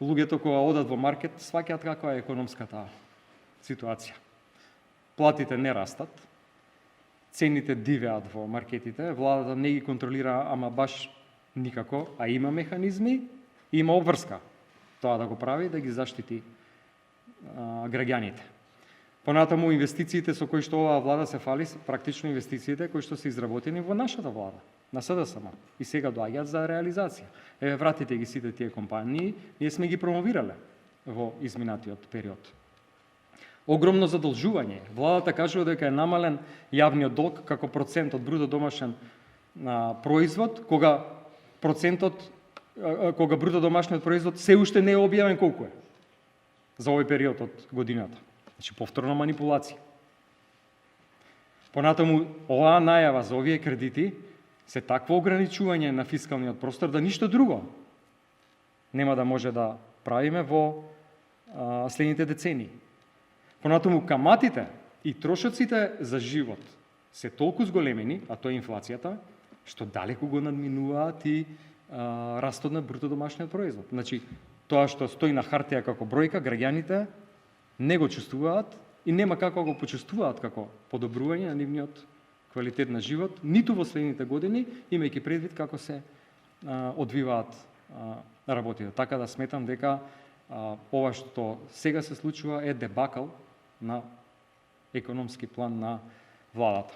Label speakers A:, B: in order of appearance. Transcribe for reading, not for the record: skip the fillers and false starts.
A: луѓето кога одат во маркет сваќаат каква е економската ситуација. Платите не растат, цените дивеат во маркетите, владата не ги контролира, ама баш никако, а има механизми, има обврска тоа да го прави, да ги заштити граѓаните. Понатаму инвестициите со кои што оваа влада се фали, практично инвестициите кои што се изработени во нашата влада, на СДСМ, и сега доаѓаат за реализација. Еве, вратите ги сите тие компании, ние сме ги промовирале во изминатиот период. Огромно задолжување. Владата кажува дека е намален јавниот долг како процент од бруто домашен производ, кога бруто домашниот производ се уште не е објавен колку е за овој период од годината. Значи, повторна манипулација. Понатаму, оваа најава за овие кредити се такво ограничување на фискалниот простор да ништо друго нема да може да правиме во следните децении. Понатаму, каматите и трошоците за живот се толку зголемени, а тоа е инфлацијата, што далеку го надминуваат и растот на бруто домашниот производ. Значи, тоа што стои на хартија како бројка, граѓаните не го чувствуваат и нема како го почувствуваат како подобрување на нивниот квалитет на живот, ниту во следните години, имајќи предвид како се одвиваат работите. Така да сметам дека ова што сега се случува е дебакал на економски план на владата.